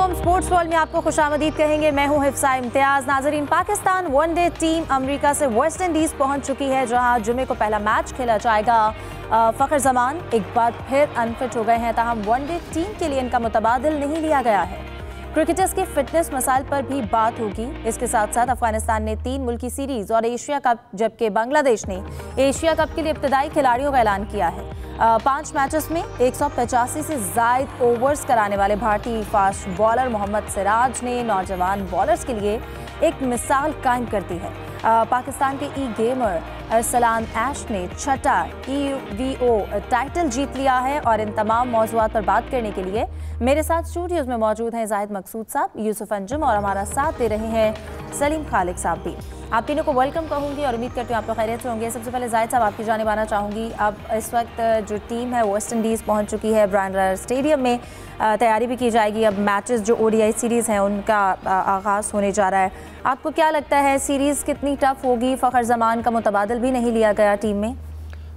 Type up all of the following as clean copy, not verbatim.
वालेकुम। Sports world में आपको खुशामदीद कहेंगे। मैं हूं हिफ्सा इम्तियाज। नाजरीन, पाकिस्तान वनडे टीम अमेरिका से वेस्ट इंडीज़ पहुंच चुकी है, जहां जुमे को पहला मैच खेला जाएगा। फ़खर जमान एक बार फिर अनफिट हो गए हैं, ताहम वनडे टीम के लिए इनका मुतबादिल नहीं लिया गया है। क्रिकेटर्स के फिटनेस मसाइल पर भी बात होगी। इसके साथ साथ अफगानिस्तान ने 3 मुल्की सीरीज़ और एशिया कप, जबकि बांग्लादेश ने एशिया कप के लिए इब्तदाई खिलाड़ियों का ऐलान किया है। 5 मैचेस में 185 से ज़ायद ओवर्स कराने वाले भारतीय फास्ट बॉलर मोहम्मद सिराज ने नौजवान बॉलर्स के लिए एक मिसाल कायम कर दी है। पाकिस्तान के गेमर अरसलान ऐश ने 6ठा EVO टाइटल जीत लिया है। और इन तमाम मौज़ूआत पर बात करने के लिए मेरे साथ स्टूडियोज़ में मौजूद हैं जाहिद मकसूद साहब, यूसुफ अंजुम और हमारा साथ दे रहे हैं सलीम खालिक साहब भी। आप तीनों को वेलकम कहूँगी और उम्मीद करती हूँ आप लोग खैरियत से होंगे। सबसे पहले जाहिद साहब, आपकी जानिब आना चाहूँगी। अब इस वक्त जो टीम है वेस्ट इंडीज़ पहुँच चुकी है ब्रायन लारा स्टेडियम में, तैयारी भी की जाएगी। अब मैचेस जो ODI सीरीज़ हैं उनका आगाज़ होने जा रहा है। आपको क्या लगता है सीरीज़ कितनी टफ होगी? फ़खर जमान का मुतबादिल भी नहीं लिया गया टीम में।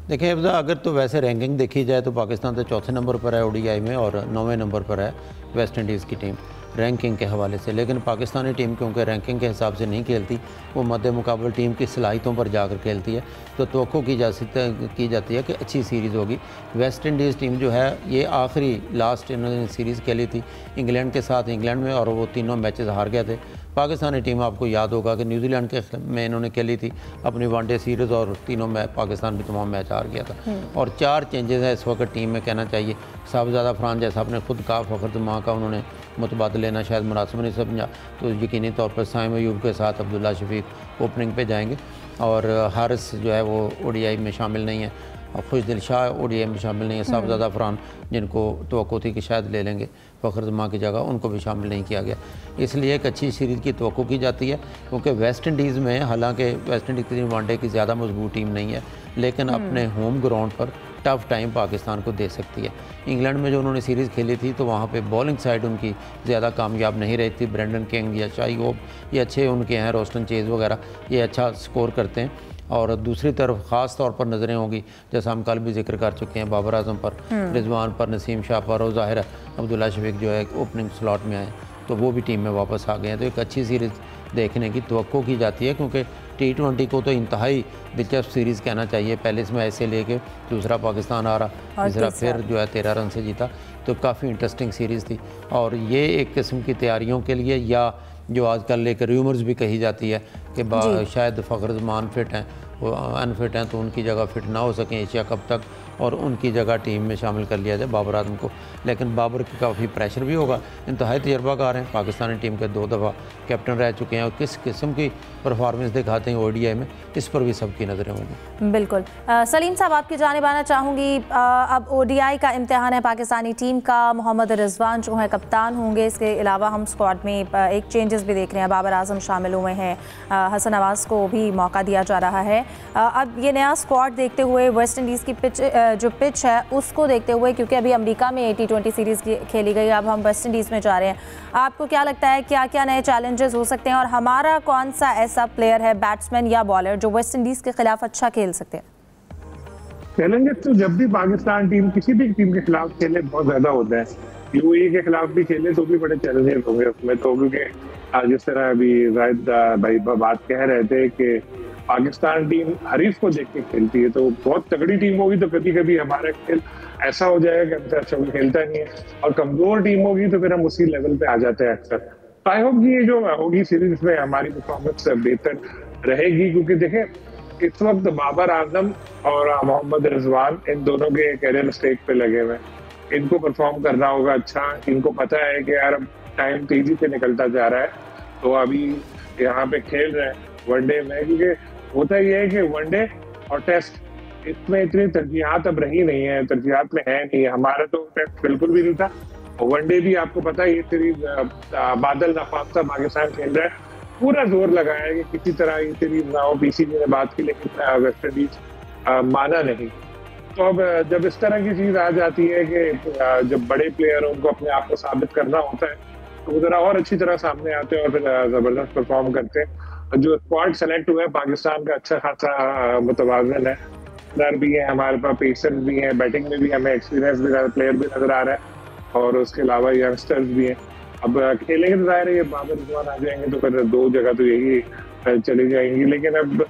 देखिए अगर तो वैसे रैंकिंग देखी जाए तो पाकिस्तान तो चौथे नंबर पर है ODI में और 9वें नंबर पर है वेस्ट इंडीज़ की टीम रैंकिंग के हवाले से। लेकिन पाकिस्तानी टीम क्योंकि रैंकिंग के हिसाब से नहीं खेलती, वो मद्दे मुकाबले टीम की सलाहियतों पर जाकर खेलती है, तो तवक्को की जाती है कि अच्छी सीरीज़ होगी। वेस्ट इंडीज़ टीम जो है ये आखिरी लास्ट इन्होंने सीरीज़ खेली थी इंग्लैंड के साथ, इंग्लैंड में, और वो तीनों मैचेस हार गए थे। पाकिस्तानी टीम आपको याद होगा कि न्यूजीलैंड के में इन्होंने खेली थी अपनी वनडे सीरीज़ और तीनों में पाकिस्तान भी तमाम मैच हार गया था। और 4 चेंजेस है इस वक्त टीम में, कहना चाहिए साहबजादा फरहान, जैसा आपने खुद कहा, फ़खर जमान का उन्होंने मुतबादल लेना शायद मुनासिब नहीं समझा, तो यकीनी तौर पर साइम अयूब के साथ अब्दुल्ला शफीक ओपनिंग पे जाएंगे। और हारिस जो है वो ODI में शामिल नहीं है, और खुशदिल शाह ODI में शामिल नहीं है। साहबजादा फरहान जिनको तवक्को थी कि शायद ले लेंगे फ़खर जमान की जगह, उनको भी शामिल नहीं किया गया। इसलिए एक अच्छी सीरीज़ की तवक्को की जाती है, क्योंकि वेस्ट इंडीज़ में, हालांकि वेस्ट इंडीज़ की वनडे की ज़्यादा मजबूत टीम नहीं है, लेकिन अपने होम ग्राउंड पर टफ़ टाइम पाकिस्तान को दे सकती है। इंग्लैंड में जो उन्होंने सीरीज़ खेली थी तो वहाँ पे बॉलिंग साइड उनकी ज़्यादा कामयाब नहीं रही थी। ब्रेंडन किंग या शाई होप ये अच्छे उनके हैं, रोस्टन चेज़ वगैरह ये अच्छा स्कोर करते हैं। और दूसरी तरफ ख़ास तौर पर नज़रें होंगी, जैसा हम कल भी जिक्र कर चुके हैं, बाबर आजम पर, रिजवान पर, नसीम शाह पर, और ज़ाहिर है अब्दुल्ला शफीक जो है ओपनिंग स्लॉट में आए तो वो भी टीम में वापस आ गए हैं। तो एक अच्छी सीरीज़ देखने की तवक्को की जाती है, क्योंकि T20 को तो इंतहाई दिलचस्प सीरीज़ कहना चाहिए। पहले इसमें ऐसे लेके दूसरा पाकिस्तान आ रहा, तीसरा फिर जो है 13 रन से जीता, तो काफ़ी इंटरेस्टिंग सीरीज़ थी। और ये एक किस्म की तैयारियों के लिए, या जो आजकल एक र्यूमर्स भी कही जाती है कि शायद फ़खर जमान फिट हैं, वो अनफिट हैं, तो उनकी जगह फिट ना हो सकें एशिया कप तक और उनकी जगह टीम में शामिल कर लिया जाए बाबर आजम को। लेकिन बाबर की काफ़ी प्रेशर भी होगा, इंतहाई तजर्बाकार हैं, पाकिस्तानी टीम के 2 दफ़ा कैप्टन रह चुके हैं, और किस किस्म की परफॉर्मेंस दिखाते हैं ODI में, इस पर भी सबकी नज़रें होंगी। बिल्कुल। सलीम साहब, आपकी जानिब आना चाहूँगी। अब ODI का इम्तिहान है पाकिस्तानी टीम का। मोहम्मद रिजवान जो है कप्तान होंगे। इसके अलावा हम स्क्वाड में एक चेंजेस भी देख रहे हैं, बाबर आजम शामिल हुए हैं, हसन नवाज़ को भी मौका दिया जा रहा है। अब ये नया स्क्वाड देखते हुए, वेस्ट इंडीज़ की पिच है उसको देखते हुए, क्योंकि अभी अमेरिका में T20 सीरीज़ खेली गई, अब हम वेस्ट इंडीज़ में जा रहे हैं, आपको क्या लगता है क्या क्या नए चैलेंजेस हो सकते हैं? और हमारा कौन सा ऐसा प्लेयर है, बैट्समैन या बॉलर, जो वेस्ट इंडीज़ के खिलाफ अच्छा खेल सकते हैं? चैलेंजेस तो जब भी पाकिस्तान टीम किसी भी टीम के खिलाफ खेले बहुत ज्यादा होता है। UAE के खिलाफ भी खेले तो भी बड़े चैलेंजेस होंगे उसमें, तो क्योंकि जिस तरह अभी जाहिद भाई बात कह रहे थे कि पाकिस्तान टीम हरीफ को देख के खेलती है, तो बहुत तगड़ी टीम होगी तो कभी कभी हमारा खेल ऐसा हो जाएगा कि हमसे अच्छा कोई खेलता नहीं है, और कमजोर टीम होगी तो फिर हम उसी लेवल पे आ जाते हैं अक्सर। तो आई होप कि ये जो होगी सीरीज में हमारी परफॉर्मेंस बेहतर रहेगी, क्योंकि देखें इस वक्त बाबर आजम और मोहम्मद रिजवान इन दोनों के कैरियर स्टेज पे लगे हुए, इनको परफॉर्म करना होगा अच्छा। इनको पता है कि यार अब टाइम तेजी से निकलता जा रहा है, तो अभी यहाँ पे खेल रहे हैं वनडे में, क्योंकि होता ये है कि वनडे और टेस्ट इसमें इतनी तरजीहात अब रही नहीं है, तरजीहात में है नहीं। हमारा तो टेस्ट बिल्कुल भी नहीं था, और वनडे भी आपको पता है ये सीरीज बादल नफासा पाकिस्तान खेल रहा है, पूरा जोर लगाया है कि किसी तरह ये सीरीज ना हो। PCB ने बात की, लेकिन वेस्ट इंडीज माना नहीं। तो अब जब इस तरह की चीज आ जाती है कि जब बड़े प्लेयर उनको अपने आप को साबित करना होता है, तो वो जरा और अच्छी तरह सामने आते हैं और फिर जबरदस्त परफॉर्म करते हैं। जो स्क्वाड सेलेक्ट हुआ है पाकिस्तान का अच्छा खासा मुतवाज़िन है, बॉलर भी है हमारे पास, पेसर भी हैं, बैटिंग में भी हमें एक्सपीरियंस भी प्लेयर भी नजर आ रहा है, और उसके अलावा यंगस्टर्स भी हैं। अब खेलेंगे तो जाहिर है ये बाबर रिजवान आ जाएंगे तो फिर 2 जगह तो यही चली जाएंगी, लेकिन अब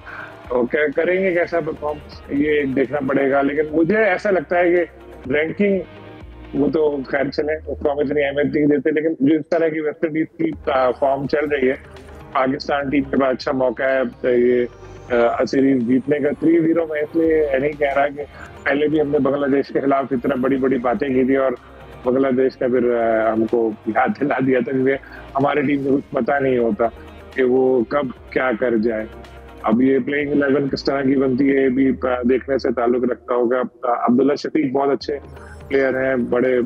क्या करेंगे, कैसा परफॉर्म ये देखना पड़ेगा। लेकिन मुझे ऐसा लगता है कि रैंकिंग वो तो खैर चले, उसको हम इतनी अहमियत नहीं देते, लेकिन जो इस तरह की वेस्ट इंडीज की फॉर्म चल रही है, पाकिस्तान टीम के पास अच्छा मौका है ये सीरीज जीतने का। 3-0 मैं इसलिए नहीं कह रहा कि पहले भी हमने बांग्लादेश के खिलाफ इतना बड़ी बड़ी बातें की थी और बांग्लादेश का फिर हमको याद दिला दिया था, क्योंकि हमारी टीम को कुछ पता नहीं होता कि वो कब क्या कर जाए। अब ये प्लेइंग 11 किस तरह की बनती है भी देखने से ताल्लुक रखता होगा। अब्दुल्ला शफीक बहुत अच्छे प्लेयर हैं, बड़े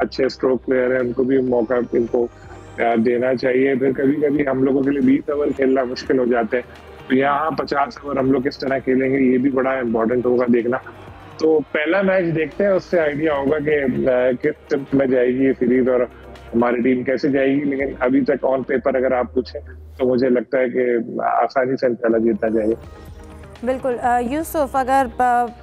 अच्छे स्ट्रोक प्लेयर हैं, उनको भी मौका इनको देना चाहिए। फिर कभी कभी हम लोगों के लिए 20 ओवर खेलना मुश्किल हो जाते हैं, तो यहाँ 50 ओवर हम लोग किस तरह खेलेंगे ये भी बड़ा इम्पोर्टेंट होगा देखना। तो पहला मैच देखते हैं, उससे आइडिया होगा कि किस टिप में जाएगी ये सीरीज और हमारी टीम कैसे जाएगी। लेकिन अभी तक ऑन पेपर अगर आप पूछें तो मुझे लगता है कि आसानी से पहला जीता जाएगा। बिल्कुल यूसुफ, अगर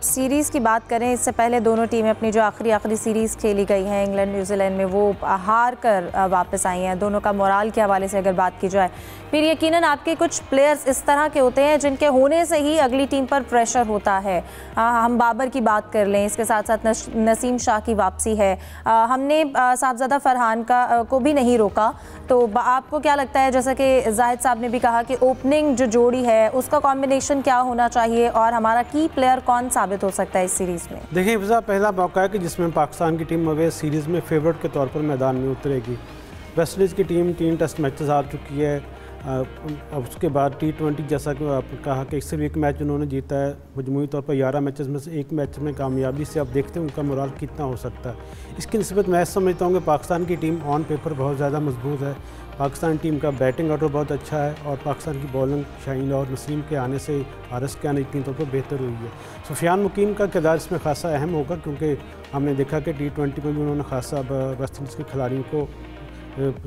सीरीज़ की बात करें, इससे पहले दोनों टीमें अपनी जो आखिरी सीरीज़ खेली गई हैं इंग्लैंड न्यूजीलैंड में, वो हार कर वापस आई हैं। दोनों का मोराल के हवाले से अगर बात की जाए, फिर यकीनन आपके कुछ प्लेयर्स इस तरह के होते हैं जिनके होने से ही अगली टीम पर प्रेशर होता है। हम बाबर की बात कर लें, इसके साथ साथ नसीम शाह की वापसी है, हमने साहबजादा फरहान को भी नहीं रोका। तो आपको क्या लगता है, जैसा कि जाहिद साहब ने भी कहा कि ओपनिंग जो जोड़ी है उसका कॉम्बिनेशन क्या होना चाहिए और हमारा की प्लेयर कौन साबित हो सकता है इस सीरीज़ में? देखिए फिजा, पहला मौका है कि जिसमें पाकिस्तान की टीम अवे सीरीज़ में फेवरेट के तौर पर मैदान में उतरेगी। वेस्ट इंडीज़ की टीम 3 टेस्ट मैचेस हार चुकी है। अब उसके बाद T20 जैसा कि आपने कहा कि सिर्फ 1 मैच उन्होंने जीता है, मजमूई तौर पर 11 मैचेस में से 1 मैच में कामयाबी से आप देखते हैं उनका मोराल कितना हो सकता है। इसकी निस्बत मैं समझता हूँ कि पाकिस्तान की टीम ऑन पेपर बहुत ज़्यादा मजबूत है। पाकिस्तान टीम का बैटिंग ऑर्डर बहुत अच्छा है और पाकिस्तान की बॉलिंग शाहीन और नसीम के आने से, हारिस के आने यकीनी तौर पर बेहतर हुई है। सुफियान मुकीम का किरदार इसमें खासा अहम होगा, क्योंकि हमने देखा कि T20 में भी उन्होंने खासा वेस्ट इंडीज़ के खिलाड़ियों को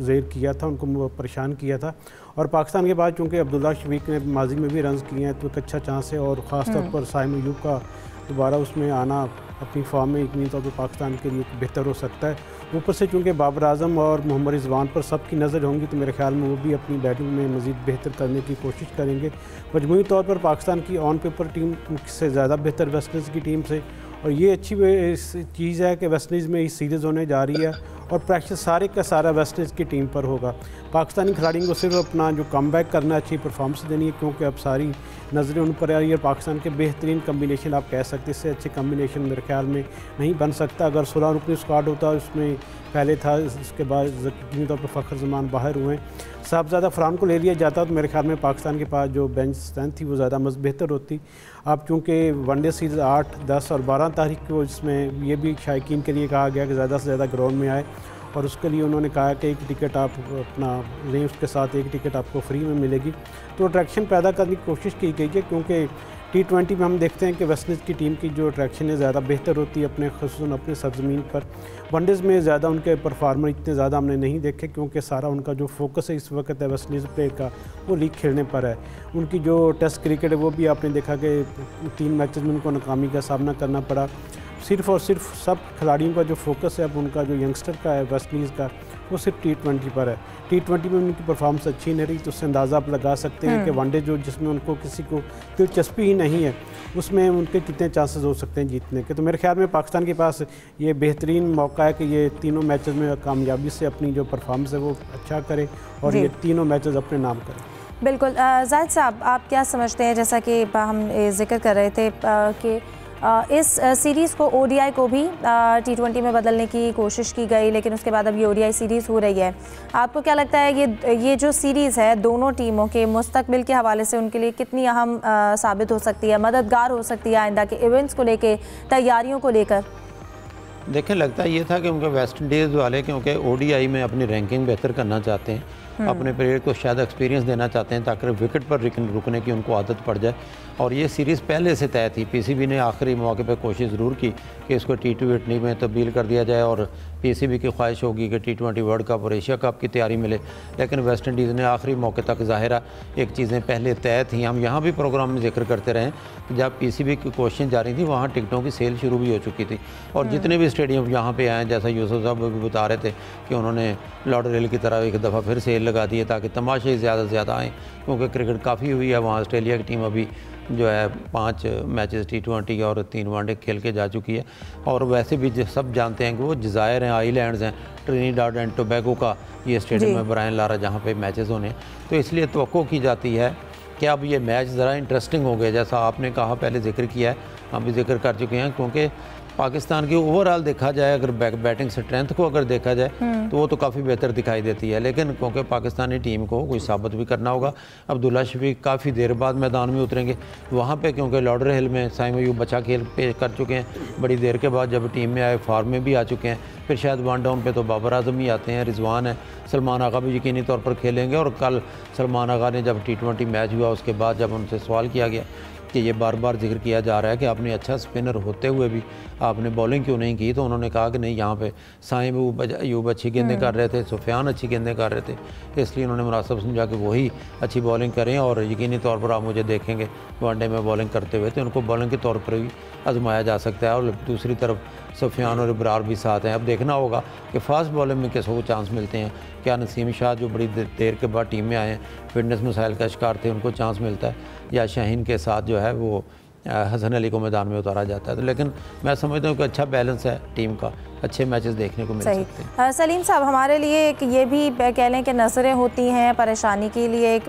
ज़ेर किया था, उनको परेशान किया था। और पाकिस्तान के बाद चूँकि अब्दुल्ला शफीक ने माजी में भी रन्स किए हैं, तो एक अच्छा चांस है। और ख़ास तौर पर साइम अयूब का दोबारा उसमें आना अपनी फॉर्म में यकीनी तौर पर पाकिस्तान के लिए बेहतर हो सकता है। ऊपर से चूँकि बाबर आजम और मोहम्मद रिजवान पर सबकी नज़र होंगी, तो मेरे ख्याल में वो भी अपनी बैटिंग में मज़ीद बेहतर करने की कोशिश करेंगे। मजमूई तौर पर पाकिस्तान की ऑन पेपर टीम से ज़्यादा बेहतर वेस्ट इंडीज़ की टीम से, और ये अच्छी चीज़ है कि वेस्ट इंडीज़ में इस सीरीज़ होने जा रही है और प्रेशर सारे का सारा वेस्ट इंडीज़ की टीम पर होगा। पाकिस्तानी खिलाड़ियों को सिर्फ अपना जो कमबैक करना, अच्छी परफॉर्मेंस देनी है, क्योंकि अब सारी नज़रें उन पर आ रही है। पाकिस्तान के बेहतरीन कम्बिनेशन आप कह सकते, इससे अच्छे कम्बिनेशन मेरे ख्याल में नहीं बन सकता। अगर 16 रुकनी स्क्वाड होता उसमें पहले था, उसके बाद यकीनी तौर पर फ़खर जमान बाहर हुए, साहबजादा फरहान को ले लिया जाता, तो मेरे ख्याल में पाकिस्तान के पास जो बेंच स्ट्रेंथ थी वो ज़्यादा बेहतर होती। अब चूँकि वनडे सीरीज़ 8, 10 और 12 तारीख को, जिसमें ये भी शायकीन के लिए कहा गया कि ज़्यादा से ज़्यादा ग्राउंड में आए, और उसके लिए उन्होंने कहा कि 1 टिकट आप अपना लें, उसके साथ 1 टिकट आपको फ्री में मिलेगी। तो अट्रैक्शन पैदा करने की कोशिश की गई है, क्योंकि T20 में हम देखते हैं कि वेस्ट इंडीज़ की टीम की जो अट्रैक्शन है ज़्यादा बेहतर होती है अपने ख़ुसूसन अपने सरज़मीन पर। वनडेज़ में ज़्यादा उनके परफार्मर इतने ज़्यादा हमने नहीं देखे, क्योंकि सारा उनका जो फोकस है इस वक्त है वेस्ट इंडीज़ प्लेयर का, वो लीग खेलने पर है। उनकी जो टेस्ट क्रिकेट है वो भी आपने देखा कि 3 मैचेस में उनको नाकामी का सामना करना पड़ा। सिर्फ़ और सिर्फ सब खिलाड़ियों का जो फोकस है अब उनका जो यंगस्टर का है वेस्ट इंडीज़ का, वो सिर्फ T20 पर है। T20 में उनकी परफॉर्मेंस अच्छी नहीं रही, तो उससे अंदाज़ा आप लगा सकते हैं कि वनडे जो जिसमें उनको किसी को दिलचस्पी ही नहीं है, उसमें उनके कितने चांसेस हो सकते हैं जीतने के। तो मेरे ख्याल में पाकिस्तान के पास ये बेहतरीन मौका है कि ये तीनों मैचेस में कामयाबी से अपनी जो परफॉर्मेंस है वो अच्छा करे और ये तीनों मैचेस अपने नाम करें। बिल्कुल जाहिद साहब, आप क्या समझते हैं, जैसा कि हम जिक्र कर रहे थे कि इस सीरीज़ को ODI को भी T20 में बदलने की कोशिश की गई, लेकिन उसके बाद अब ये ODI सीरीज़ हो रही है। आपको क्या लगता है ये जो सीरीज़ है दोनों टीमों के मुस्तकबिल के हवाले से उनके लिए कितनी अहम साबित हो सकती है, मददगार हो सकती है आइंदा के इवेंट्स को लेकर, तैयारियों को लेकर? देखें, लगता ये था कि उनके वेस्ट इंडीज़ वाले क्योंकि ODI में अपनी रैंकिंग बेहतर करना चाहते हैं, अपने प्लेयर को शायद एक्सपीरियंस देना चाहते हैं ताकि विकेट पर रुकने की उनको आदत पड़ जाए। और ये सीरीज़ पहले से तय थी। पीसीबी ने आखिरी मौके पर कोशिश ज़रूर की कि इसको T20 में तब्दील कर दिया जाए और पीसीबी की ख्वाहिश होगी कि T20 वर्ल्ड कप और एशिया कप की तैयारी मिले, लेकिन वेस्ट इंडीज़ ने आखिरी मौके तक ज़ाहिरा एक चीज़ें पहले तय थी। हम यहाँ भी प्रोग्राम में जिक्र करते रहे कि जब पीसीबी की कोशिशें जारी थी वहाँ टिकटों की सेल शुरू भी हो चुकी थी और जितने भी स्टेडियम यहाँ पे आए, जैसा यूसुफ साहब भी बता रहे थे कि उन्होंने लॉर्डरेल की तरह एक दफ़ा फिर सेल लगा दी है ताकि तमाशे ज़्यादा से ज़्यादा आएँ, क्योंकि क्रिकेट काफ़ी हुई है वहाँ। ऑस्ट्रेलिया की टीम अभी जो है 5 मैचेस T20 और 3 वनडे खेल के जा चुकी है। और वैसे भी सब जानते हैं कि वो जज़ायर हैं, आइलैंड्स हैं, ट्रिनिडाड एंड टोबैगो का ये स्टेडियम है ब्रायन लारा जहाँ पे मैचेस होने हैं। तो इसलिए तवक्को की जाती है कि अब ये मैच ज़रा इंटरेस्टिंग हो गया, जैसा आपने कहा, पहले जिक्र किया है, हम भी जिक्र कर चुके हैं, क्योंकि पाकिस्तान की ओवरऑल देखा जाए, अगर बैटिंग स्ट्रेंथ को अगर देखा जाए तो वो तो काफ़ी बेहतर दिखाई देती है, लेकिन क्योंकि पाकिस्तानी टीम को कोई साबित भी करना होगा। अब्दुल्ला शफीक काफ़ी देर बाद मैदान में उतरेंगे वहाँ पे, क्योंकि लॉर्डरहिल में साइम अयूब बचा खेल पेश कर चुके हैं बड़ी देर के बाद, जब टीम में आए फॉर्म में भी आ चुके हैं। फिर शायद वन डाउन पे तो बाबर आजम ही आते हैं, रिजवान है, सलमान आगा भी यकीनी तौर पर खेलेंगे। और कल सलमान आगा ने जब T20 मैच हुआ उसके बाद जब उनसे सवाल किया गया कि ये बार बार जिक्र किया जा रहा है कि आपने अच्छा स्पिनर होते हुए भी आपने बॉलिंग क्यों नहीं की, तो उन्होंने कहा कि नहीं, यहाँ पे साइम अयूब अच्छी गेंदें कर रहे थे, सुफियान अच्छी गेंदें कर रहे थे, इसलिए उन्होंने मुनासिब समझा कि वही अच्छी बॉलिंग करें। और यकीनी तौर पर आप मुझे देखेंगे वनडे में बॉलिंग करते हुए, तो उनको बॉलिंग के तौर पर भी आजमाया जा सकता है। और दूसरी तरफ सुफियान और इब्रार भी साथ हैं। अब देखना होगा कि फास्ट बॉलिंग में किसको चांस मिलते हैं। क्या नसीम शाह जो बड़ी देर के बाद टीम में आए हैं, फिटनेस मसाइल का शिकार थे, उनको चांस मिलता है, या शाहीन के साथ जो है वो हसन अली को मैदान में उतारा जाता है। तो लेकिन मैं समझता हूँ कि अच्छा बैलेंस है टीम का, अच्छे मैचेस देखने को मिल सकते हैं। सलीम साहब, हमारे लिए एक ये भी कह लें कि नज़रें होती हैं, परेशानी के लिए एक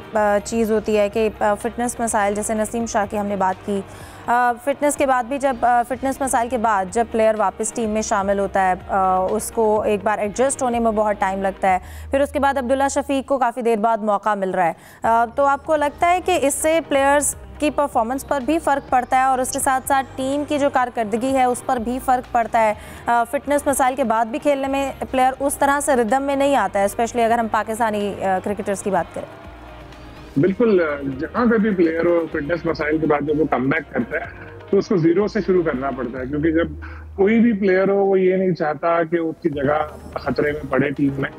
चीज़ होती है कि फ़िटनेस मसाइल, जैसे नसीम शाह की हमने बात की, फ़िटनेस के बाद भी जब फ़िटनेस मसाइल के बाद जब प्लेयर वापस टीम में शामिल होता है उसको एक बार एडजस्ट होने में बहुत टाइम लगता है। फिर उसके बाद अब्दुल्ला शफीक को काफ़ी देर बाद मौका मिल रहा है, तो आपको लगता है कि इससे प्लेयर्स की परफॉर्मेंस पर भी फ़र्क पड़ता है और उसके साथ साथ टीम की जो कारकर्दगी है उस पर भी फ़र्क पड़ता है? फ़िटनेस मसाइल के बाद भी खेलने में प्लेयर उस तरह से रिदम में नहीं आता है, स्पेशली अगर हम पाकिस्तानी क्रिकेटर्स की बात करें। बिल्कुल, जहाँ पे भी प्लेयर हो फिटनेस मसाइल के बाद जब वो कम बैक करता है तो उसको जीरो से शुरू करना पड़ता है, क्योंकि जब कोई भी प्लेयर हो वो ये नहीं चाहता कि उसकी जगह खतरे में पड़े टीम में।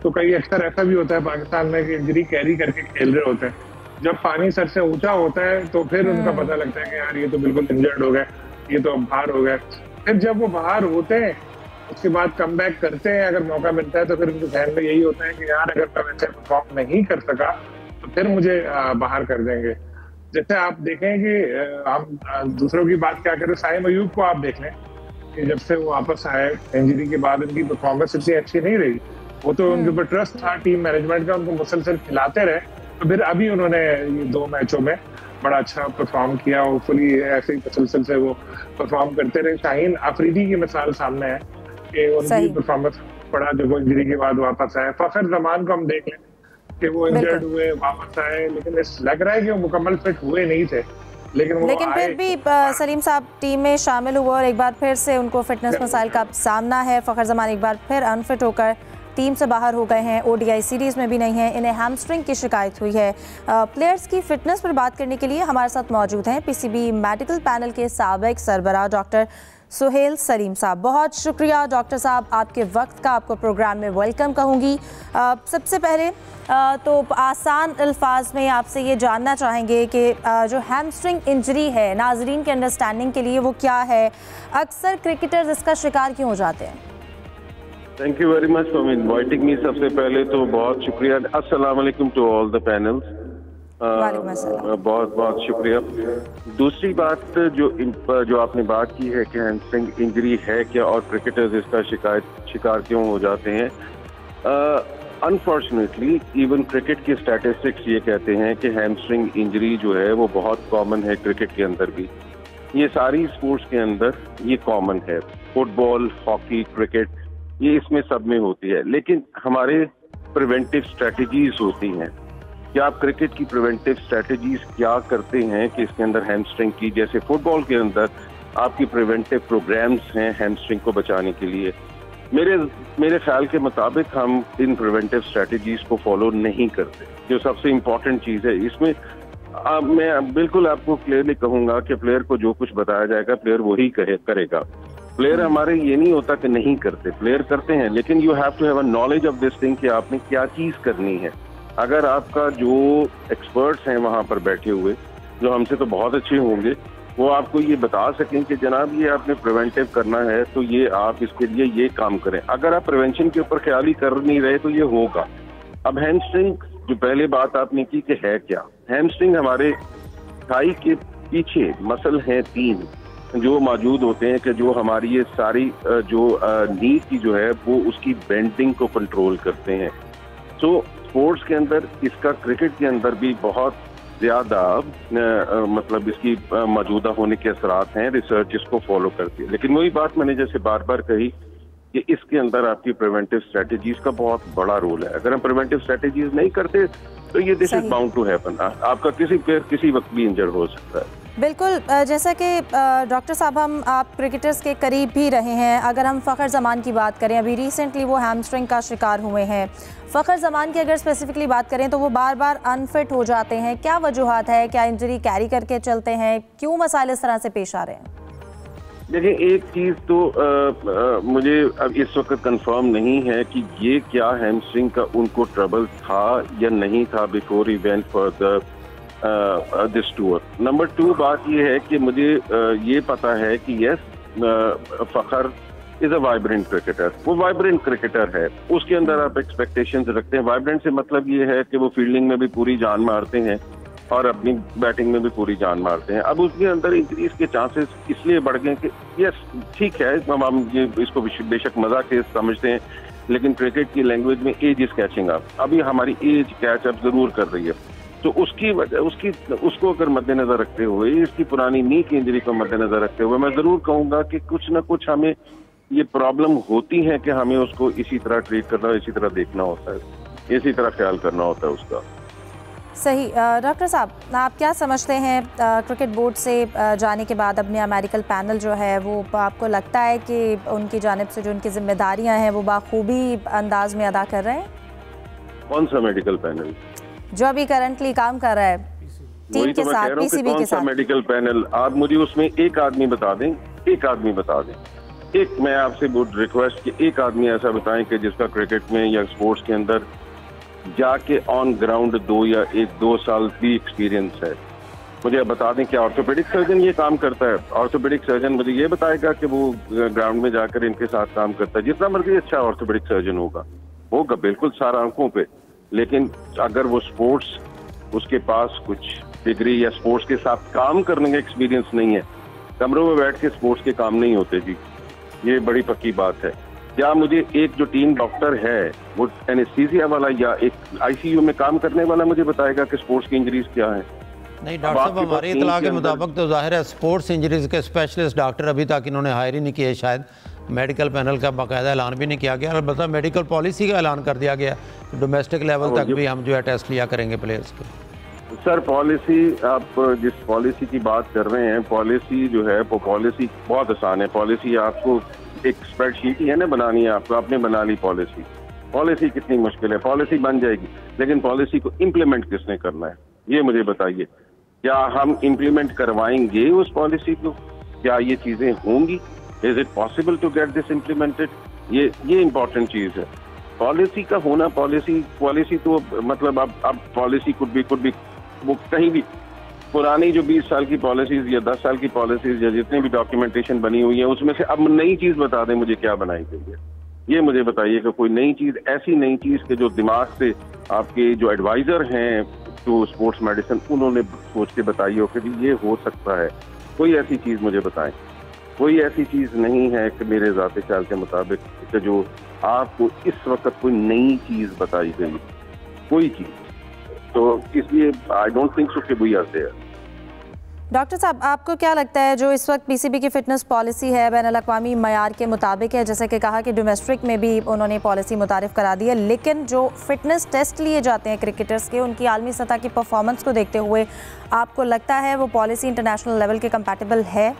तो कई अक्सर ऐसा भी होता है पाकिस्तान में कि इंजरी कैरी करके खेल रहे होते हैं, जब पानी सर से ऊंचा होता है तो फिर उनका पता लगता है कि यार ये तो बिल्कुल इंजर्ड हो गए, ये तो अब बाहर हो गए। फिर जब वो बाहर होते हैं उसके बाद कम बैक करते हैं, अगर मौका मिलता है तो फिर उनके ध्यान में यही होता है कि यार अगर मैं वैसे परफॉर्म नहीं कर सका तो फिर मुझे बाहर कर देंगे। जैसे आप देखें कि हम दूसरों की बात क्या करें, साइम अयूब को आप देख लें कि जब से वो वापस आए इंजरी के बाद उनकी परफॉर्मेंस इतनी अच्छी नहीं रही। वो तो उनके ऊपर ट्रस्ट था टीम मैनेजमेंट का, उनको मुसलसल खिलाते रहे, तो फिर अभी उन्होंने ये 2 मैचों में बड़ा अच्छा परफॉर्म किया। होपफुली ऐसे ही मुसलसल से वो परफॉर्म करते रहे। शाहीन अफरीदी की मिसाल सामने है कि उनकी परफॉर्मेंस पड़ा जब वो इंजरी के बाद वापस आए। फखर जमान को हम देख लें कि वो इंजर्ड हुए, वापस आए, लेकिन लग रहा है कि वो मुकम्मल फिट हुए नहीं थे, लेकिन फिर भी सलीम साहब टीम में शामिल हुए और एक बार फिर से उनको फिटनेस मसाइल का सामना है। फखर जमान एक बार फिर अनफिट होकर टीम से बाहर हो गए हैं, ODI सीरीज़ में भी नहीं है, इन्हें हैमस्ट्रिंग की शिकायत हुई है। प्लेयर्स की फिटनेस पर बात करने के लिए हमारे साथ मौजूद हैं PCB मेडिकल पैनल के साबिक सरबराह डॉक्टर सुहेल सलीम साहब। बहुत शुक्रिया डॉक्टर साहब, आपके वक्त का आपको प्रोग्राम में वेलकम कहूँगी। सबसे पहले तो आसान अल्फाज में आपसे ये जानना चाहेंगे कि जो हैमस्ट्रिंग इंजरी है नाजरीन के अंडरस्टैंडिंग के लिए वो क्या है, अक्सर क्रिकेटर्स इसका शिकार क्यों हो जाते हैं? Thank you very much for inviting me. सबसे पहले तो बहुत शुक्रिया। अस्सलाम वालेकुम टू ऑल द पैनल्स। बहुत बहुत शुक्रिया। दूसरी बात जो आपने बात की है कि हैमस्ट्रिंग इंजरी है क्या और क्रिकेटर्स इसका शिकार क्यों हो जाते हैं। अनफॉर्चुनेटली इवन क्रिकेट के स्टैटिस्टिक्स ये कहते हैं कि हैमस्ट्रिंग इंजरी जो है वो बहुत कॉमन है क्रिकेट के अंदर भी। ये सारी स्पोर्ट्स के अंदर ये कॉमन है, फुटबॉल, हॉकी, क्रिकेट, ये इसमें सब में होती है। लेकिन हमारे प्रिवेंटिव स्ट्रेटजीज होती हैं। क्या आप क्रिकेट की प्रिवेंटिव स्ट्रेटजीज क्या करते हैं कि इसके अंदर हैमस्ट्रिंग की, जैसे फुटबॉल के अंदर आपकी प्रिवेंटिव प्रोग्राम्स हैं हैमस्ट्रिंग को बचाने के लिए। मेरे ख्याल के मुताबिक हम इन प्रिवेंटिव स्ट्रेटजीज को फॉलो नहीं करते, जो सबसे इम्पोर्टेंट चीज़ है इसमें। मैं बिल्कुल आपको क्लियरली कहूंगा कि प्लेयर को जो कुछ बताया जाएगा प्लेयर वही करेगा। प्लेयर हमारे ये नहीं होता कि नहीं करते, प्लेयर करते हैं, लेकिन you have to have a knowledge of this thing कि आपने क्या चीज़ करनी है। अगर आपका जो एक्सपर्ट्स हैं वहाँ पर बैठे हुए, जो हमसे तो बहुत अच्छे होंगे, वो आपको ये बता सकें कि जनाब ये आपने प्रिवेंटिव करना है तो ये आप इसके लिए ये काम करें। अगर आप प्रिवेंशन के ऊपर ख्याल ही कर नहीं रहे तो ये होगा। अब हैमस्ट्रिंग, जो पहले बात आपने की कि है क्या, हैमस्ट्रिंग हमारे थाई के पीछे मसल हैं 3 जो मौजूद होते हैं कि जो हमारी ये सारी जो नी की जो है वो उसकी बेंडिंग को कंट्रोल करते हैं। सो स्पोर्ट्स के अंदर इसका क्रिकेट के अंदर भी बहुत ज़्यादा मतलब इसकी मौजूदा होने के असरात हैं, रिसर्च इसको फॉलो करती है। लेकिन वही बात मैंने जैसे बार बार कही कि इसके अंदर आपकी प्रिवेंटिव स्ट्रेटजीज का बहुत बड़ा रोल है। अगर हम प्रिवेंटिव स्ट्रेटजीज नहीं करते तो ये this is bound to happen. आपका किसी वक्त भी इंजर्ड हो सकता है। बिल्कुल, जैसा कि डॉक्टर साहब आप क्रिकेटर्स के करीब भी रहे हैं, अगर हम फ़खर ज़मान की बात करें, अभी रिसेंटली वो हैमस्ट्रिंग का शिकार हुए हैं। फ़खर ज़मान की अगर स्पेसिफिकली बात करें तो वो बार बार अनफिट हो जाते हैं, क्या वजूहात है, क्या इंजरी कैरी करके चलते हैं, क्यों मसाइल इस तरह से पेश आ रहे हैं? देखिए, एक चीज़ तो मुझे अब इस वक्त कंफर्म नहीं है कि ये क्या हैमस्ट्रिंग का उनको ट्रबल था या नहीं था before event for the this tour. Number 2 बात ये है कि मुझे ये पता है कि yes Fakhar is a vibrant cricketer, वो वाइब्रेंट क्रिकेटर है, उसके अंदर आप एक्सपेक्टेशंस रखते हैं। वाइब्रेंट से मतलब ये है कि वो फील्डिंग में भी पूरी जान मारते हैं और अपनी बैटिंग में भी पूरी जान मारते हैं। अब उसके अंदर इंक्रीज के चांसेस इसलिए बढ़ गए कि यस ठीक है, हम ये इसको बेशक मजा के समझते हैं, लेकिन क्रिकेट की लैंग्वेज में एज इज कैचिंग अप। अभी हमारी एज कैच अप जरूर कर रही है, तो उसकी वजह उसको अगर मद्देनजर रखते हुए, इसकी पुरानी नी की इंजरी को मद्देनजर रखते हुए, मैं जरूर कहूंगा कि कुछ ना कुछ हमें ये प्रॉब्लम होती है कि हमें उसको इसी तरह ट्रीट करना, इसी तरह देखना होता है, इसी तरह ख्याल करना होता है उसका। सही। डॉक्टर साहब, आप क्या समझते हैं क्रिकेट बोर्ड से जाने के बाद अब नया मेडिकल पैनल जो है वो आपको लगता है कि उनकी जानिब से जो उनकी जिम्मेदारियां हैं वो बाखूबी अंदाज में अदा कर रहे हैं? कौन सा मेडिकल पैनल? जो अभी करंटली काम कर रहा है टीम के साथ, पीसीबी के साथ। मेडिकल पैनल, आप मुझे उसमें एक आदमी बता दें, एक आदमी बता दें, एक, मैं आपसे वुड रिक्वेस्ट कि एक आदमी ऐसा बताएं कि जिसका क्रिकेट में या स्पोर्ट्स के अंदर जाके ऑन ग्राउंड 2 या 1-2 साल भी एक्सपीरियंस है। मुझे बता दें क्या ऑर्थोपेडिक सर्जन ये काम करता है? ऑर्थोपेडिक सर्जन मुझे ये बताएगा कि वो ग्राउंड में जाकर इनके साथ काम करता है। जितना मर्जी अच्छा ऑर्थोपेडिक सर्जन होगा बिल्कुल सारा आंखों पे, लेकिन अगर वो स्पोर्ट्स, उसके पास कुछ डिग्री या स्पोर्ट्स के साथ काम करने का एक्सपीरियंस नहीं है, कमरों में बैठ के स्पोर्ट्स के काम नहीं होते जी, ये बड़ी पक्की बात है। क्या मुझे एक जो टीम डॉक्टर है वो एनेस्थीसिया वाला या एक आईसीयू में काम करने वाला मुझे बताएगा कि स्पोर्ट्स की इंजरीज क्या है? नहीं डॉक्टर साहब, हमारी इतला के मुताबिक तो जाहिर है स्पोर्ट्स इंजरीज के स्पेशलिस्ट डॉक्टर अभी तक इन्होंने हायर ही नहीं किए, शायद मेडिकल पैनल का बाकायदा ऐलान भी नहीं किया गया। अलबत्ता मेडिकल पॉलिसी का ऐलान कर दिया गया, डोमेस्टिक लेवल तक भी हम जो है टेस्ट लिया करेंगे प्लेयर्स के। सर पॉलिसी, आप जिस पॉलिसी की बात कर रहे हैं, पॉलिसी जो है वो पॉलिसी बहुत आसान है। पॉलिसी आपको एक स्प्रेडशीट ही है ना बनानी है, आपने बना ली पॉलिसी। पॉलिसी कितनी मुश्किल है, पॉलिसी बन जाएगी, लेकिन पॉलिसी को इम्प्लीमेंट किसने करना है ये मुझे बताइए। क्या हम इम्प्लीमेंट करवाएंगे उस पॉलिसी को? क्या ये चीजें होंगी? Is it possible to get this implemented? ये इंपॉर्टेंट चीज है पॉलिसी का होना। पॉलिसी तो मतलब अब पॉलिसी कुड बी वो कहीं भी पुरानी जो 20 साल की पॉलिसीज या 10 साल की पॉलिसीज या जितनी भी डॉक्यूमेंटेशन बनी हुई है उसमें से अब नई चीज बता दें मुझे क्या बनाई गई है, ये मुझे बताइए कि कोई नई चीज, ऐसी नई चीज के जो दिमाग से आपके जो एडवाइजर हैं टू स्पोर्ट्स मेडिसिन उन्होंने सोच के बताई हो कि ये हो सकता है। कोई ऐसी चीज मुझे बताएं। कोई ऐसी चीज नहीं है कि मेरे ज़ाती ख्याल के मुताबिक कि जो आपको इस वक्त कोई नई चीज बताई गई, कोई चीज। तो इसलिए आई डोंट थिंक सो कि वी आर देयर। डॉक्टर साहब, आपको क्या लगता है जो इस वक्त पीसीबी की फिटनेस पॉलिसी है बैनुल-अक़वामी मयार के मुताबिक है? जैसे कि कहा कि डोमेस्टिक में भी उन्होंने पॉलिसी मुतारिफ करा दी है, लेकिन जो फिटनेस टेस्ट लिए जाते हैं क्रिकेटर्स के, उनकी आलमी सतह की परफॉर्मेंस को देखते हुए आपको लगता है वो पॉलिसी इंटरनेशनल लेवल के कंपैटिबल है?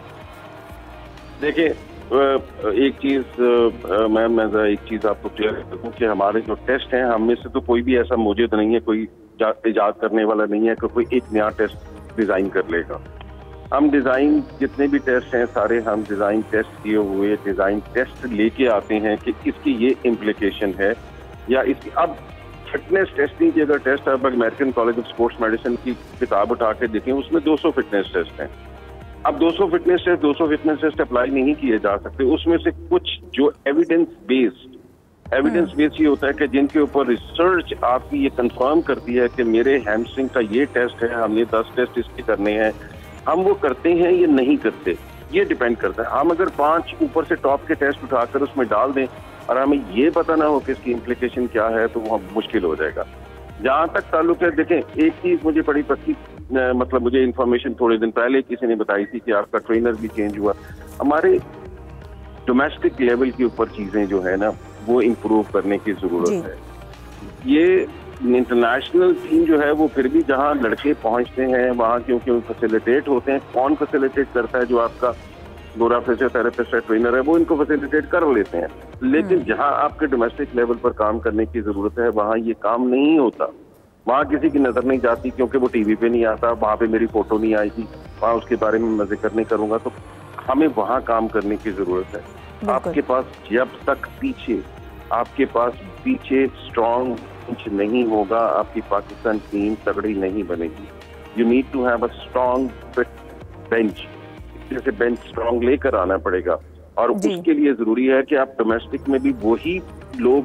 देखिए, एक चीज मैं एक चीज आपको क्लियर कर दूं कि हमारे जो टेस्ट हैं, हम में से तो कोई भी ऐसा मौजूद नहीं है, कोई इजाद करने वाला नहीं है कि कोई एक नया टेस्ट डिजाइन कर लेगा। हम डिजाइन जितने भी टेस्ट हैं सारे हम डिजाइन टेस्ट किए हुए डिजाइन टेस्ट लेके आते हैं कि इसकी ये इम्प्लीकेशन है या इसकी। अब फिटनेस टेस्टिंग की अगर टेस्ट अब American college of sports medicine की किताब उठा के देखें, उसमें 200 फिटनेस टेस्ट हैं। अब 200 फिटनेस टेस्ट अप्लाई नहीं किए जा सकते। उसमें से कुछ जो एविडेंस बेस्ड ये होता है कि जिनके ऊपर रिसर्च आपकी ये कंफर्म करती है कि मेरे हैमस्ट्रिंग का ये टेस्ट है, हमने 10 टेस्ट इसके करने हैं, हम वो करते हैं या नहीं करते, ये डिपेंड करता है। हम अगर 5 ऊपर से टॉप के टेस्ट उठाकर उसमें डाल दें और हमें ये पता ना हो कि इसकी इम्प्लीकेशन क्या है, तो वो मुश्किल हो जाएगा। जहां तक ताल्लुक है, देखें एक चीज मुझे बड़ी पक्की मतलब मुझे इन्फॉर्मेशन थोड़े दिन पहले किसी ने बताई थी कि आपका ट्रेनर भी चेंज हुआ। हमारे डोमेस्टिक लेवल के ऊपर चीजें जो है ना वो इम्प्रूव करने की जरूरत है। ये इंटरनेशनल टीम जो है वो फिर भी जहां लड़के पहुंचते हैं वहां क्योंकि फैसिलिटेट होते हैं। कौन फैसिलिटेट करता है? जो आपका गोरा फिजियोथेरेपिस्ट है, ट्रेनर है, वो इनको फैसिलिटेट कर लेते हैं। लेकिन जहां आपके डोमेस्टिक लेवल पर काम करने की जरूरत है वहां ये काम नहीं होता। वहां किसी की नजर नहीं जाती क्योंकि वो टीवी पे नहीं आता, वहां पे मेरी फोटो नहीं आएगी, वहां उसके बारे में मैं जिक्र नहीं करूंगा। तो हमें वहां काम करने की जरूरत है। आपके पास जब तक आपके पास पीछे स्ट्रॉन्ग बेंच नहीं होगा, आपकी पाकिस्तान टीम तगड़ी नहीं बनेगी। You need to have a strong fit bench. जैसे बेंच स्ट्रॉन्ग लेकर आना पड़ेगा और उसके लिए जरूरी है कि आप डोमेस्टिक में भी वही लोग,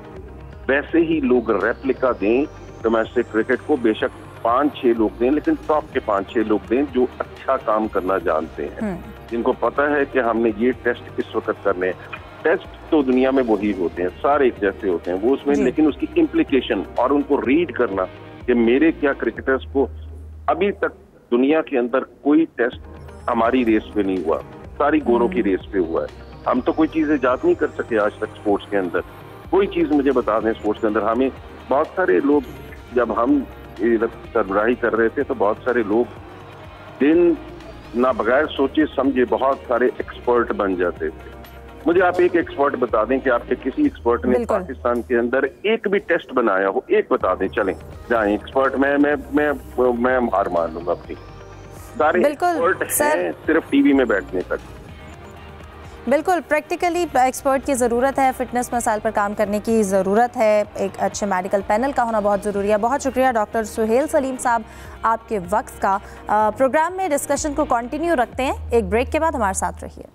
वैसे ही लोग रेप्लिका दें डोमेस्टिक क्रिकेट को। बेशक 5-6 लोग दें, लेकिन टॉप के 5-6 लोग दें जो अच्छा काम करना जानते हैं, जिनको पता है कि हमने ये टेस्ट इस वक्त करने हैं। टेस्ट तो दुनिया में वही होते हैं, सारे एक जैसे होते हैं वो उसमें, लेकिन उसकी इम्प्लीकेशन और उनको रीड करना कि मेरे क्या क्रिकेटर्स को, अभी तक दुनिया के अंदर कोई टेस्ट हमारी रेस पे नहीं हुआ, सारी गोरों की रेस पे हुआ है। हम तो कोई चीज इजाद नहीं कर सके आज तक स्पोर्ट्स के अंदर। कोई चीज मुझे बता दें स्पोर्ट्स के अंदर। हमें बहुत सारे लोग, जब हम सरबराही कर रहे थे तो बहुत सारे लोग दिन ना बगैर सोचे समझे बहुत सारे एक्सपर्ट बन जाते थे। मुझे आप एक एक्सपर्ट बता दें कि आपके किसी एक्सपर्ट ने पाकिस्तान के अंदर एक भी टेस्ट बनाया हो, एक बता दें, चलें जाएं एक्सपर्ट। मैं हार मान लूंगा अपनी। सारे एक्सपर्ट हैं सिर्फ टीवी में बैठने तक। बिल्कुल, प्रैक्टिकली एक्सपर्ट की ज़रूरत है, फिटनेस मसाइल पर काम करने की ज़रूरत है, एक अच्छे मेडिकल पैनल का होना बहुत ज़रूरी है। बहुत शुक्रिया डॉक्टर सुहेल सलीम साहब आपके वक्त का। प्रोग्राम में डिस्कशन को कंटिन्यू रखते हैं, एक ब्रेक के बाद हमारे साथ रहिए।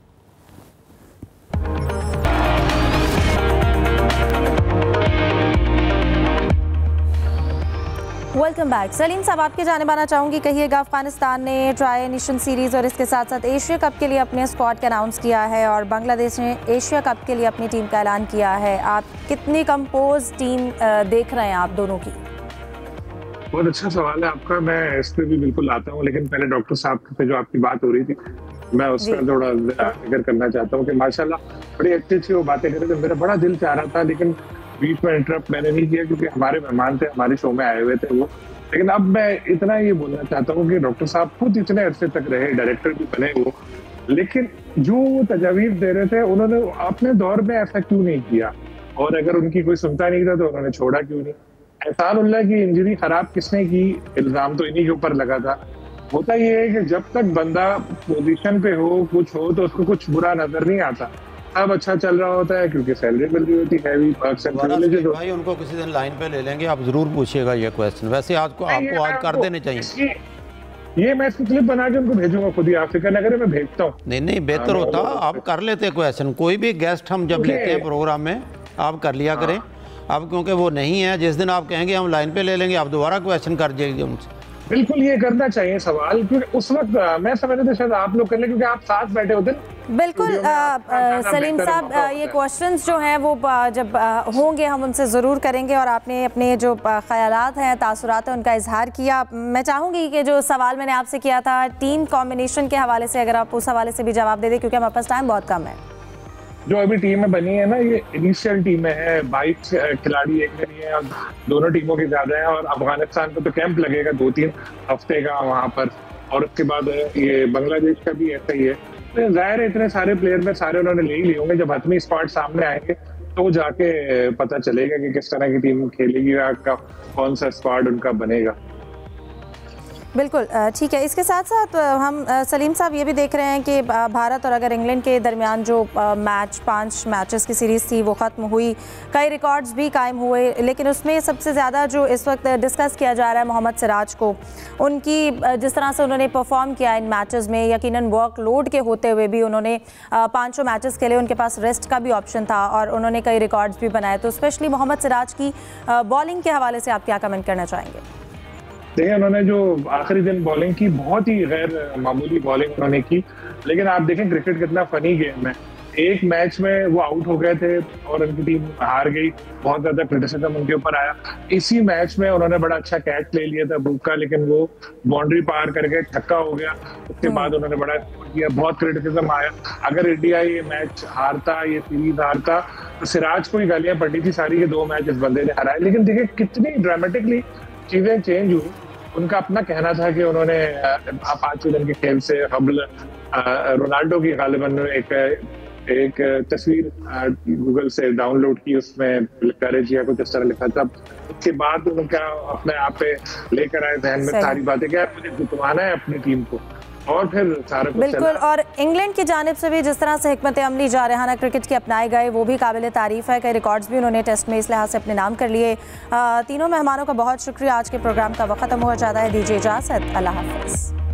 Welcome back. सलीम साहब, आपके जानिबाना चाहूँगी, कहिएगा अफगानिस्तान ने ट्राई नेशन सीरीज़ और इसके साथ साथ एशिया कप के लिए अपने स्क्वाड का अनाउंस किया है और बांग्लादेश ने एशिया कप के लिए अपनी टीम का ऐलान किया है। आप कितनी कंपोज टीम देख रहे हैं आप दोनों की? बहुत अच्छा सवाल है आपका, मैं इस पर भी बिल्कुल आता हूँ, लेकिन पहले डॉक्टर साहब से जो आपकी बात हो रही थी मैं उसका थोड़ा जिक्र करना चाहता हूँ कि माशाल्लाह बड़ी अच्छी वो बातें कर रहे थे। मेरा बड़ा दिल चाह रहा था, लेकिन बीच में इंटरप्ट मैंने नहीं किया क्योंकि हमारे मेहमान थे, हमारे शो में आए हुए थे वो। लेकिन अब मैं इतना ये बोलना चाहता हूँ कि डॉक्टर साहब खुद इतने अरसे तक रहे, डायरेक्टर भी बने वो, लेकिन जो वो तजावीज़ दे रहे थे उन्होंने अपने दौर में ऐसा क्यों नहीं किया, और अगर उनकी कोई सुनता नहीं था तो उन्होंने छोड़ा क्यों नहीं? एहसानुल्लाह की इंजरी खराब किसने की? इल्जाम तो इन्हीं के ऊपर लगा था। होता ये है कि जब तक बंदा पोजीशन पे हो, कुछ हो, तो उसको कुछ बुरा नजर नहीं आता। अब अच्छा चल रहा होता है क्योंकि सैलरी मिल रही होती है। भाई उनको किसी दिन लाइन पे ले लेंगे, आप जरूर पूछिएगा ये क्वेश्चन। वैसे आपको आज कर देने चाहिए। ये मैं इसकी क्लिप बना के उनको भेजूंगा, खुद ही अफ्रीका नगर में भेजता हूँ। नहीं बेहतर होता आप कर लेते क्वेश्चन। कोई भी गेस्ट हम जब लेते हैं प्रोग्राम में आप कर लिया करें। अब क्योंकि वो नहीं है, जिस दिन आप कहेंगे हम लाइन पे ले लेंगे, आप दोबारा क्वेश्चन कर दीजिए उनसे। बिल्कुल ये करना चाहिए सवाल, क्योंकि उस वक्त मैं समझ रहा था शायद आप लोग कर ले क्योंकि आप साथ बैठे होते। बिल्कुल सलीम साहब, ये क्वेश्चंस जो हैं वो जब होंगे हम उनसे ज़रूर करेंगे, और आपने अपने जो ख्यालात हैं, तासुरात हैं, उनका इजहार किया। मैं चाहूँगी कि जो सवाल मैंने आपसे किया था टीम कॉम्बिनेशन के हवाले से, अगर आप उस हवाले से भी जवाब दे दें क्योंकि हमारे पास टाइम बहुत कम है। जो अभी टीम में बनी है ना, ये इनिशियल टीम है, 22 खिलाड़ी एक में नहीं है, दोनों टीमों के ज्यादा है, और अफगानिस्तान को तो कैंप लगेगा 2-3 हफ्ते का वहां पर, और उसके बाद ये बांग्लादेश का भी ऐसा ही है। तो जाहिर है इतने सारे प्लेयर में सारे उन्होंने ले ही लिए होंगे। जब हतमी स्क्वाड सामने आएंगे तो जाके पता चलेगा कि किस तरह की टीम खेलेगी या कौन सा स्क्वाड उनका बनेगा। बिल्कुल ठीक है। इसके साथ साथ हम सलीम साहब ये भी देख रहे हैं कि भारत और अगर इंग्लैंड के दरमियान जो 5 मैचेस की सीरीज़ थी वो ख़त्म हुई, कई रिकॉर्ड्स भी कायम हुए, लेकिन उसमें सबसे ज़्यादा जो इस वक्त डिस्कस किया जा रहा है मोहम्मद सिराज को, उनकी जिस तरह से उन्होंने परफॉर्म किया इन मैचेस में, यकीनन वर्कलोड के होते हुए भी उन्होंने 5 मैचेस के लिए उनके पास रेस्ट का भी ऑप्शन था और उन्होंने कई रिकॉर्ड्स भी बनाए। तो स्पेशली मोहम्मद सिराज की बॉलिंग के हवाले से आप क्या कमेंट करना चाहेंगे? देखिए उन्होंने जो आखिरी दिन बॉलिंग की, बहुत ही गैर मामूली बॉलिंग उन्होंने की, लेकिन आप देखें क्रिकेट कितना फनी गेम है। एक मैच में वो आउट हो गए थे और उनकी टीम हार गई, बहुत ज्यादा क्रिटिसिज्म उनके ऊपर आया। इसी मैच में उन्होंने बड़ा अच्छा कैच ले लिया था बुक का, लेकिन वो बाउंड्री पार करके छक्का हो गया। उसके बाद उन्होंने बड़ा किया, बहुत क्रिटिसिज्म आया। अगर इंडिया ये मैच हारता, ये सीरीज हारता, तो सिराज को ही गालियां पड़ी थी सारी के 2 मैच इस बंदे ने हराए। लेकिन देखिए कितनी ड्रामेटिकली चीजें चेंज हुई। उनका अपना कहना था कि उन्होंने 5 दिन के खेल से कबल रोनाल्डो की गालिबन एक तस्वीर गूगल से डाउनलोड की, उसमें करेज या कुछ इस तरह लिखा था। उसके बाद उनका अपने आप पे लेकर आए जहन में सारी बातें, क्या मुझे जितवाना है अपनी टीम को, और फिर सारा कुछ बिल्कुल। और इंग्लैंड की जानिब से भी जिस तरह से हिकमत अमली जारहाना क्रिकेट के अपनाए गए वो भी काबिल तारीफ़ है। कई रिकॉर्ड्स भी उन्होंने टेस्ट में इस लिहाज से अपने नाम कर लिए। तीनों मेहमानों का बहुत शुक्रिया। आज के प्रोग्राम का वक्त ख़त्म हो जाता है, दीजिए इजाज़त, अल्लाह हाफ़िज़।